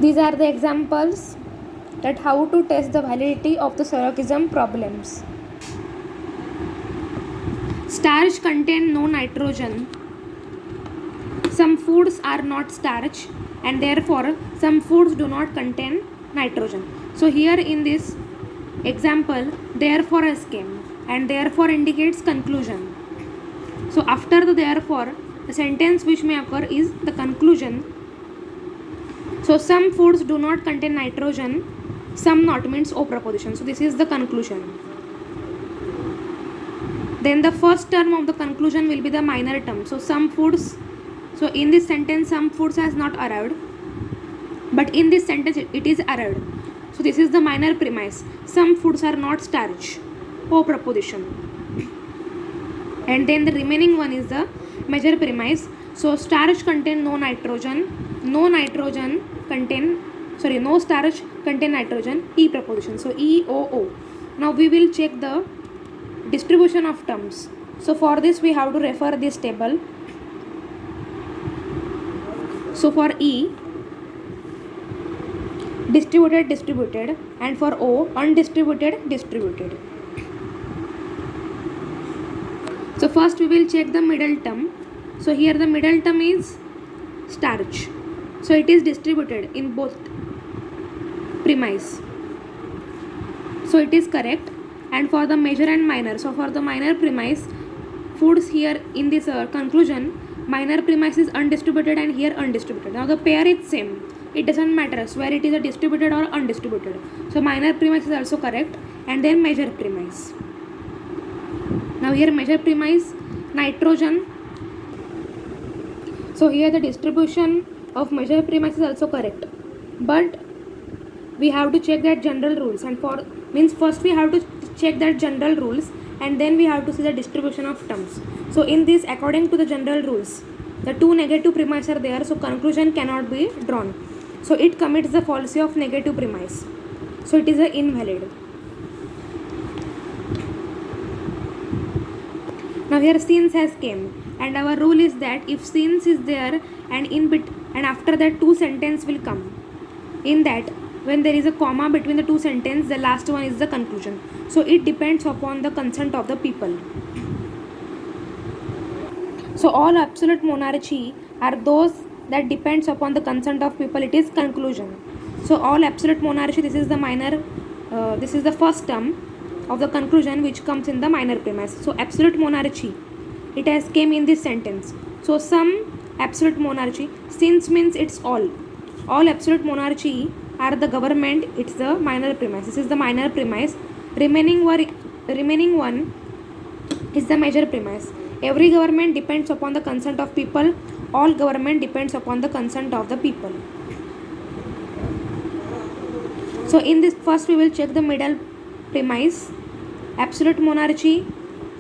These are the examples that how to test the validity of the syllogism problems. Starch contain no nitrogen. Some foods are not starch and therefore some foods do not contain nitrogen. So here in this example, therefore has came and therefore indicates conclusion. So after the therefore, the sentence which may occur is the conclusion. So some foods do not contain nitrogen, some not means O proposition. So this is the conclusion. Then the first term of the conclusion will be the minor term. So some foods, so in this sentence some foods has not arrived, but in this sentence it is arrived. So this is the minor premise. Some foods are not starch, O proposition. And then the remaining one is the major premise. So starch contain no nitrogen, no starch contain nitrogen, E proposition. So E O O. Now we will check the distribution of terms. So for this we have to refer this table. So for E, distributed, and for O, undistributed, distributed. So first we will check the middle term. So here the middle term is starch. So it is distributed in both premise. So it is correct. And for the major and minor, so for the minor premise, foods here in this conclusion, minor premise is undistributed and here undistributed. Now the pair is same. It doesn't matter where it is a distributed or undistributed. So minor premise is also correct. And then major premise. Now here major premise, nitrogen. So here the distribution of major premise is also correct. But we have to check that general rules, and for means first we have to check that general rules and then we have to see the distribution of terms. So in this, according to the general rules, the two negative premises are there, so conclusion cannot be drawn. So it commits the fallacy of negative premise. So it is a invalid. Now here since has came, and our rule is that if since is there and and after that two sentence will come. In that, when there is a comma between the two sentences, the last one is the conclusion. So it depends upon the consent of the people. So all absolute monarchy are those that depends upon the consent of people. It is conclusion. So all absolute monarchy, this is the minor, this is the first term of the conclusion which comes in the minor premise. So absolute monarchy, it has came in this sentence. So some absolute monarchy, since means it's all absolute monarchy are the government, it's the minor premise. This is the minor premise. Remaining one is the major premise. Every government depends upon the consent of people. All government depends upon the consent of the people. So in this, first we will check the middle premise, absolute monarchy.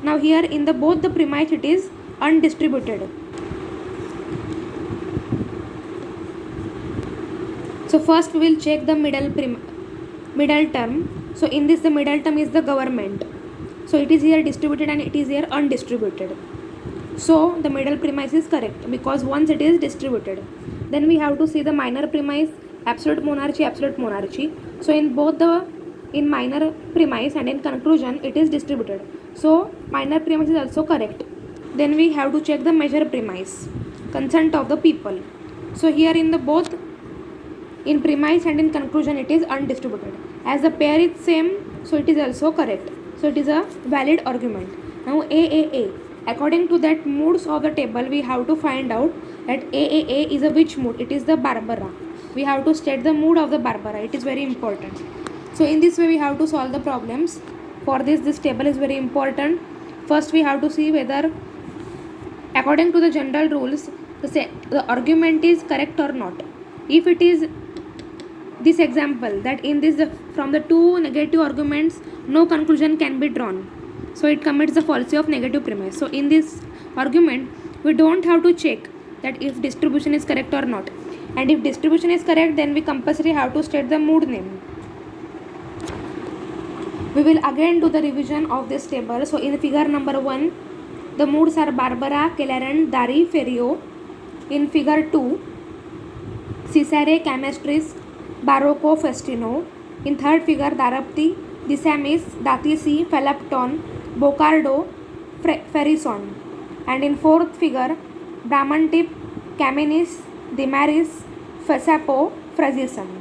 Now here in the both the premise it is undistributed. So first we will check the middle term. So in this, the middle term is the government. So it is here distributed and it is here undistributed. So the middle premise is correct because once it is distributed. Then we have to see the minor premise, absolute monarchy. So in both in minor premise and in conclusion it is distributed. So minor premise is also correct. Then we have to check the major premise, consent of the people. So here in the both in premise and in conclusion it is undistributed. As the pair is same, so it is also correct. So it is a valid argument. Now AAA. According to that moods of the table, we have to find out that AAA is a which mood. It is the Barbara. We have to state the mood of the Barbara. It is very important. So in this way we have to solve the problems. For this table is very important. First we have to see whether according to the general rules the argument is correct or not. If it is this example that in this from the two negative arguments no conclusion can be drawn, so it commits the fallacy of negative premise. So in this argument we don't have to check that if distribution is correct or not, and if distribution is correct then we compulsory have to state the mood name. We will again do the revision of this table. So in figure number 1 the moods are Barbara, Kelleran, Dari, Ferriot. In figure 2 Cesare, Camastris, Barocco festino. In third figure, Darapti, Disamis, Datisi, Phelapton, Bocardo, Ferison. And in fourth figure, Bramantip, Caminis, Dimaris, Fesapo, Frazison.